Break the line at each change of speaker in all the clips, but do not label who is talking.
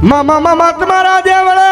મામા મામા તમારા દેવળે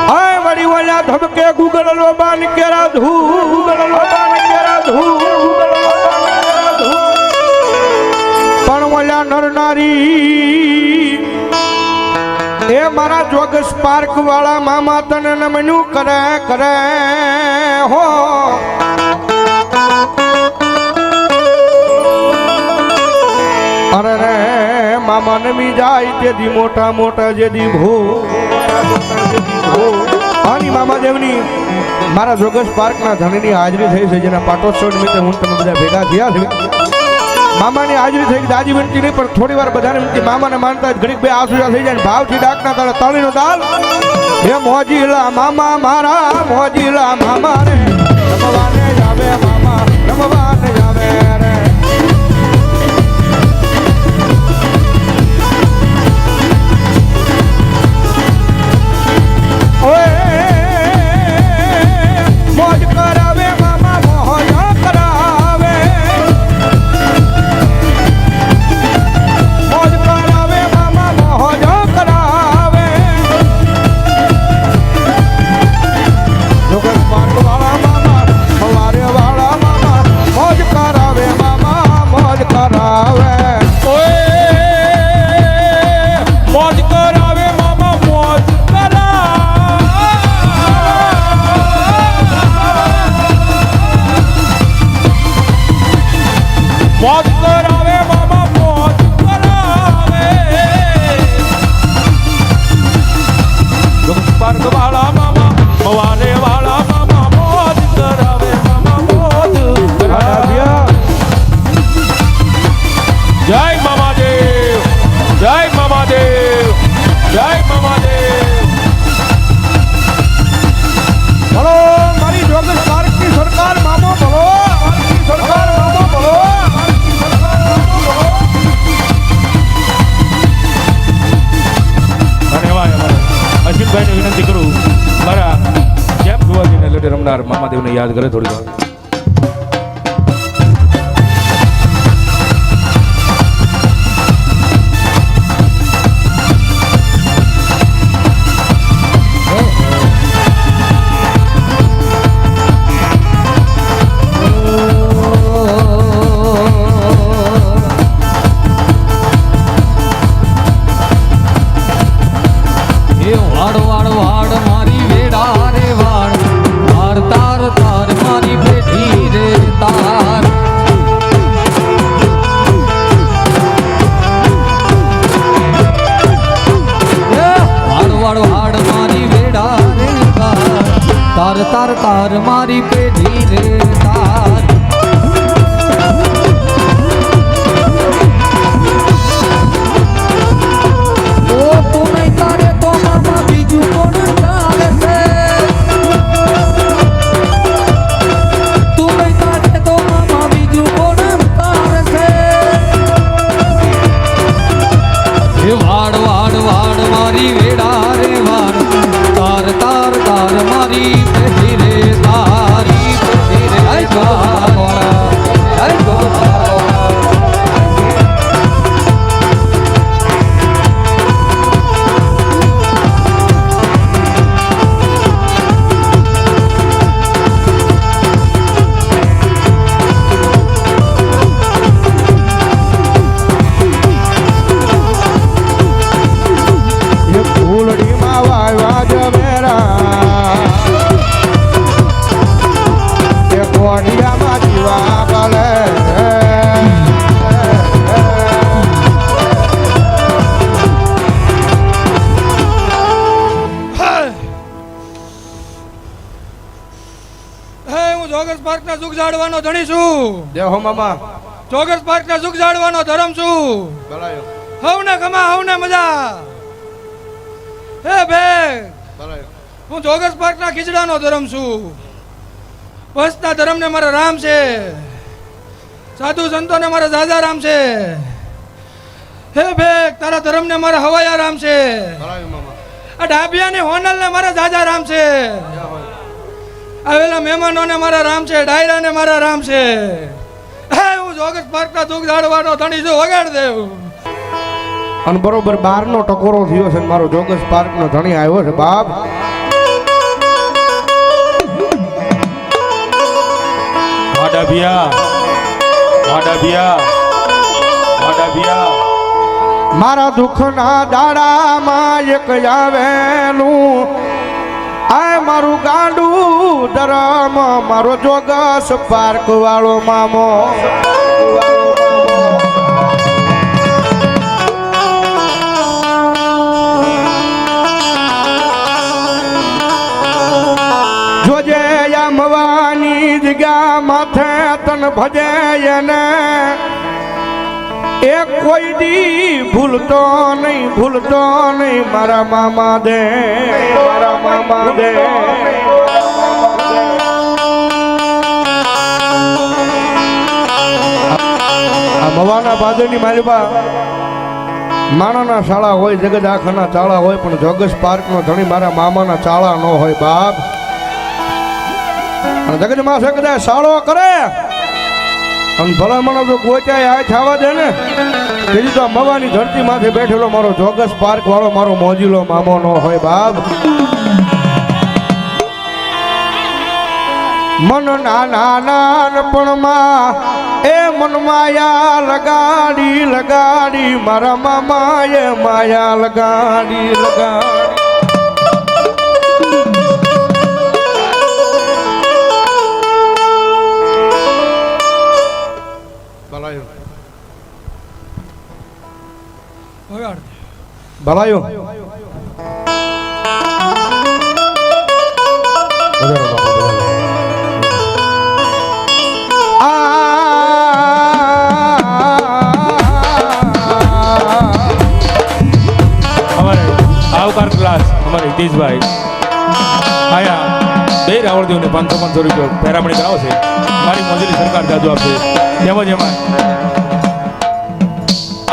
આય વડી વળ્યા ધબકે ગુગલ લોબાન કેરા ધૂ ગુગલ લોબાન કેરા ધૂ પણ વળ્યા નર નારી એ મારા જોગસ પાર્ક વાળા મામા તને નમનું કરે કરે હો અરે રે મામા નમી જાય તેથી મોટા મોટા જેદી ભો આની મામા દેવની મારા જોગસ પાર્કના ધણીની હાજરી થઈ છે જેના પાટોત્સવ નિમિત્તે હું તમે બધા ભેગા થયા છે મામાની હાજરી થઈ દાદી વિનંતી નહીં પણ થોડી વાર બધાને વિનંતી મામાને માનતા ઘડીક બે આસુજા થઈ જાય ભાવથી ડાકના તારે તળીનો દાલ હે મોજીલા મામા મારા મોજીલા મામા રે રમવાને જાવે મામા રમવાને જાવે રે ઓય મોજ કરાવે મામા મોજ કરાવે મોજ કરાવે મામા મોજ કરાવે જોગસ પાર્ક વાળા મામા સવારે વાળા મામા મોજ કરાવે મામા મોજ કરાવે મોજ કરાવે મામા મોજ મોજ કરાવે મામા મોજ કરાવે જોગસ પાર્ક વાળા મામા સવારે વાળા મામા મોજ કરાવે મામા મોજ કરાવે જય મામાદેવ જય મામાદેવ જય મામાદેવ બોલો મારી જોગસ પાર્કની સરકાર મામો બોલો મારી સરકાર મામો બોલો અશ્વિનભાઈને વિનંતી કરું મારા જેમ ભુવાજીને લડે રમનાર મામાદેવને યાદ કરે થોડી વાર
તાર તાર મારી પેઢી રે તાર ઓ તું નહીં તારે તો મામા બીજું કોણ ચાલે છે તું નહીં તારે તો મામા બીજું કોણ ચાલે છે એ વાડ વાડ વાડ મારી વેડા રે વાડ તાર તાર તાર મારી પેઢી રે તારી પેઢી રે આય ગોવાળા આય ગોવાળા
એ ફૂલડીમાં વાયવા જમેરા એ કોડિયામાં જીવા બલે
હું જોગર્સ પાર્કના સુખ જાળવાનો ધણી છું
દેહો મામા
જોગર્સ પાર્કના સુખ જાળવાનો ધર્મ છું
બલાયો
હવને ખમા હવને મજા હે ભેગ
બલાયો
હું જોગર્સ પાર્કના ખીચડાનો ધર્મ છું વસના ધર્મને મારા રામ છે સાધુ સંતોને મારા દાદા રામ છે હે ભેગ તારા ધર્મને મારા હવાયા રામ છે
બલાયો મામા
આ ડાબિયાની હોનલને મારા દાદા રામ છે આવેલા મહેમાનોને મારા રામ છે, ડાયરાને મારા રામ છે. હે હું જોગસ પાર્કના દુઃખ દાડવાનો ધણી છું, વગાડ દેવ.
અને બરોબર 12નો ટકોરો થયો છે ને મારો જોગસ પાર્કનો ધણી આવ્યો છે બાપ. મારા દુઃખના દાડામાં એક આવેલું આ મારું ગાંડું ધરમ મારો જોગસ પાર્ક વાળો મામો. જોજે મવાની જગ્યા માથે તન ભજે એને એક કોઈ દી ભૂલતો નહીં મારા મામા દે, મારા મામા દે. આ મવાના બાદરની માલિબા માણાના શાળા હોય, જગત આખાના ચાળા હોય, પણ જોગસ પાર્કનો ધણી મારા મામાના ચાળા ન હોય બાપ. અને જગતમાં છે કદાચ શાળો કરે અને ભલામણો તો ગોચાય આ છાવા દે ને તેથી તો મવાની ધરતી માથે બેઠેલો મારો જોગસ પાર્ક વાળો મારો મોજીલો મામો નો હોય બાપ. મન નાના નાનપણમાં એ મન માયા લગાડી મારા મામાએ માયા લગાડી. ભલાયો
આવકાર ક્લાસ અમારે હિતેશભાઈ આયા બે રાવળદેવને 500 રૂપિયા પેરામણી કરાવો છે. મારી મોજરી સરકાર જાદુ આપશે. તેમજ એમાં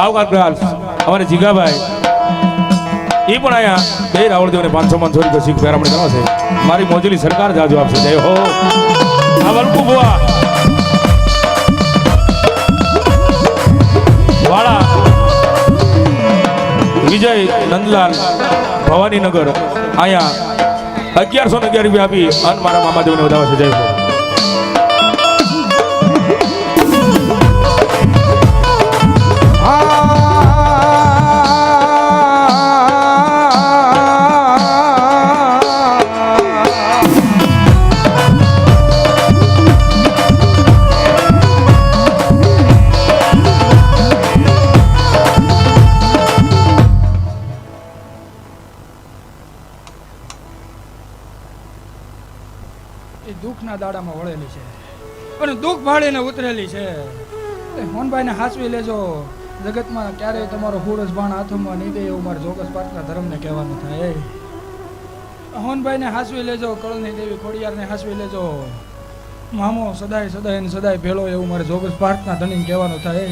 આવકાર ક્લાસ અમારે જીગાભાઈ એ પણ આયા બે રાવળદેવને 500 રૂપિયા શીખ પેરામણી કરાવો છે. મારી મોજરી સરકાર જાદુ આપશે. જય હો. આ વલકુ બુઆ વાળા વિજય નંદલાલ ભવાનીનગર અહીંયા 1111 રૂપિયા આપી અને મારા મામાદેવને વધાવે છે. જય હો.
એ દુઃખના દાડામાં વળેલી છે અને દુઃખ ભાળીને ઉતરેલી છે. હોનભાઈને હાચવી લેજો. જગતમાં ક્યારેય તમારો હુડસ બાણ હાથમાં નહીં દે એવું મારે જોગસ પાર્કના ધર્મને કહેવાનું થાય. હોનભાઈને હાચવી લેજો. કળની દેવી ખોડિયારને હાચવી લેજો. મામો સદાય ભેળો એવું મારે જોગસ પાર્કના ધણીને કહેવાનું થાય.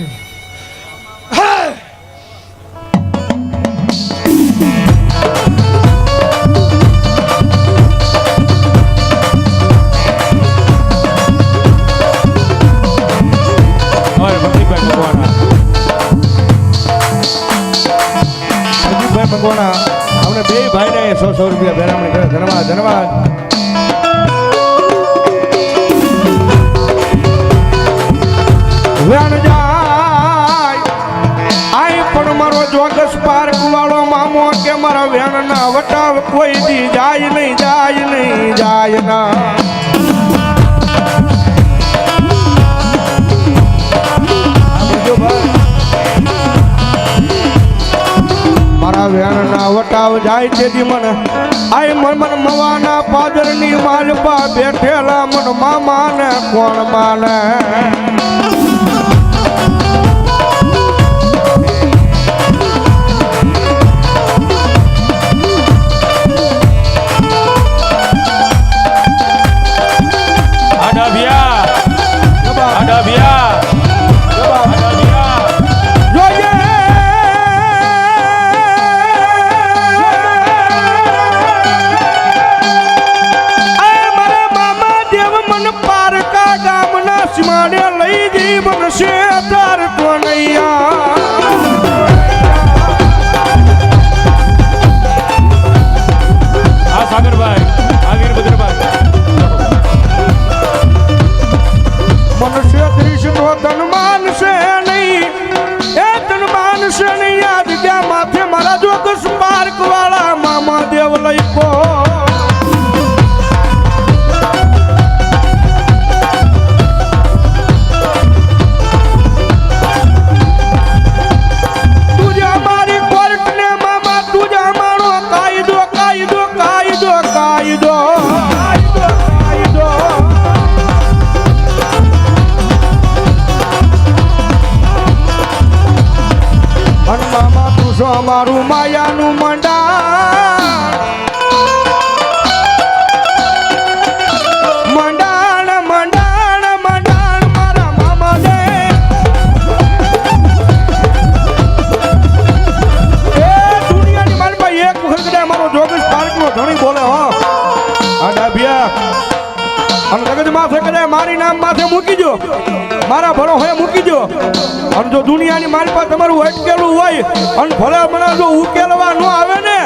ભગવાના આપણે બે ભાઈને 100 રૂપિયા પેરામણી કરે. ધન્યવાદ ધન્યવાદ. વેણ જાય આઈ પણ મારો જોગસ પાર્ક વાળો મામો કે મારા વેણ ના વટાવ કોઈ દી જાય નહીં ના. મારા વેણ ના વટાવ જાય તેથી મને આઈ મન મવાના પાદરની માલપા બેઠેલા મન મામાને કોણ માને. મારા મામા સીમાડે લઈ જીવ નશે તાર તો નૈયા
આ સાગરભાઈ આ વીરભદ્રભાઈ
મનુષ્ય ત્રીસ નો તન માનશે નહીં એ તન માનશે નહીં યાદ ગયા માથે મારા જોગસ પાર્ક વાળા મામા દેવ લઈ પો તુજા મારી કોર્ટ ને મામા તુજા મારો કાયદો કાયદો કાયદો કાયદો કાયદો કાયદો અન મામા તું છો અમારું માયાનું મંડાણ મંડાણ મંડાણ મંડાણ મારા મામા દે એ દુનિયાની માલમાં એક વખત કદાચ મારો જોગેશ પાર્કનો ધણી બોલે હો આ ડાભિયા અને જગત માથે કદાચ મારી નામ માથે મૂકી દો મારા ભરો હોય મૂકી દો અને જો દુનિયાની મારી પાસે તમારું અટકેલું હોય અને ભલે મને જો ઉકેલવા ન આવે ને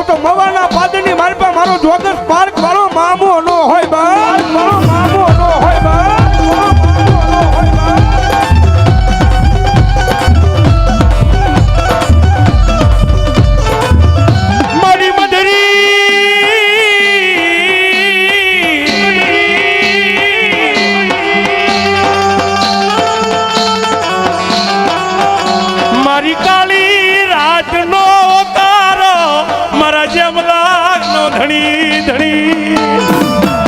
તો મવાના પાદરની મારી પાસે મારો જોગસ પાર્ક વાળો મામો ન હોય બસ મારો મામો ન હોય બસ મારો મામો ન હોય બસ મારી
મારી કાળી રાતનો તારો મારા જેમ લાગનો ધણી ધણી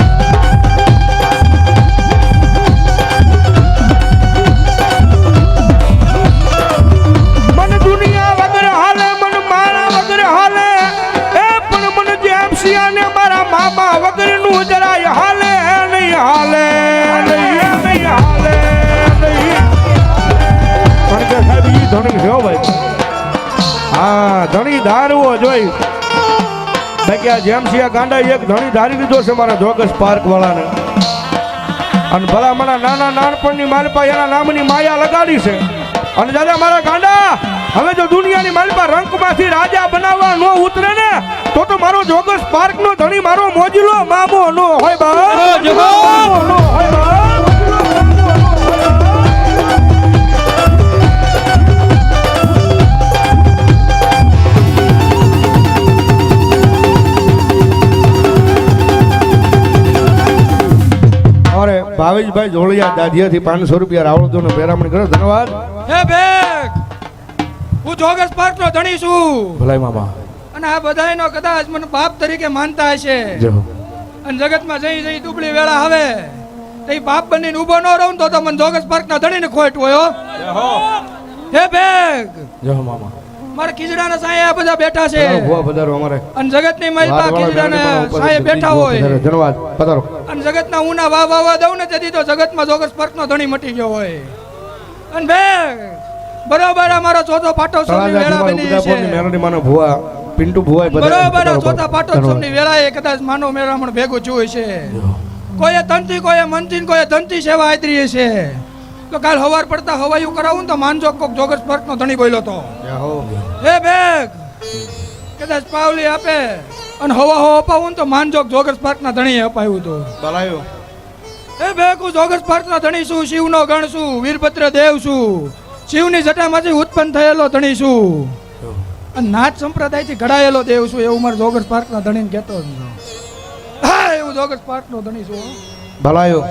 મન દુનિયા વગર હાલે મન મારા વગર હાલે એ પણ મન જેમ સિયાને મારા મામા વગર નું જરાય હાલે નહીં હાલે નહીં નહીં હાલે નહીં પણ કે સાહેબ ઈ ધણી છે હો ભાઈ હા ધણી ધારવો જોઈ બાકી આ જેમ સિયા ગાંડા એક ધણી ધારી દીધો છે મારા જોગસ પાર્ક વાળાને અને ભલા મને નાના નાનપણની માલપા એના નામની માયા લગાડી છે અને દાદા મારા ગાંડા હવે જો દુનિયાની માલપા રંકમાંથી રાજા બનાવવા ન ઉતરે ને તો મારો જોગસ પાર્ક નો ધણી મારો મોજીલો મામો નો હોય બા મામો નો હોય બા અરે ભાવેશભાઈ જોડિયા દાઢિયાથી 500 રૂપિયા રાવળદો નો પેરામણ કર્યો ધન્યવાદ
હે બેગ હું જોગસ પાર્ક નો ધણી છું
ભલાઈ મામા
અને આ બધાયનો કદાચ મને બાપ તરીકે માનતા હશે
જો
અને જગતમાં જઈ જઈ દુબળી વેળા આવે તો એ બાપ બનીને ઊભો ન રહું તો મને જોગસ પાર્ક ના ધણીને ખોટ હોય હો. હે બેગ
જો મામા
મારા ખીજડાના સાંયે આ બધા બેઠા છે
ભુવા પધારો અમારે
અને જગતની મહિમા ખીજડાના સાંયે બેઠા હોય
ધન્યવાદ પધારો
અને જગતના ઉના વાવા દઉં ને તેથી તો જગતમાં જોગસ પાર્કનો ધણી મટી ગયો હોય અને બેગ બરોબર અમારો ચોથો પાટોત્સવની વેળા બની છે
મેરડી માનો ભુવા પિન્ટુ ભુવાય
બરોબર ચોથા પાટોત્સવની વેળાએ કદાચ માનવ મેળામણ ભેગું થયું છે કોઈએ તનથી કોઈએ મનથી કોઈએ ધનથી સેવા આદરી છે તો કાલ હવાર પડતા હવાયું કરાવું ને તો માનજો કોક જોગસ પાર્કનો ધણી બોલ્યો તો એ બેગ કદાચ પાવલી આપે અને હવા હો અપાવું ને તો માનજો જોગસ પાર્કના ધણીએ અપાયું હતું
બલાયો
એ બેગ હું જોગસ પાર્કનો ધણી છું શિવનો ગણ છું વીરભદ્ર દેવ છું શિવની જટામાંથી ઉત્પન્ન થયેલો ધણી છું અને નાથ સંપ્રદાયથી ઘડાયેલો દેવ છું એવું મારા જોગસ પાર્કના ધણીને કહેતો જ છું. હા એવું જોગસ પાર્કનો ધણી છું
ભલાયો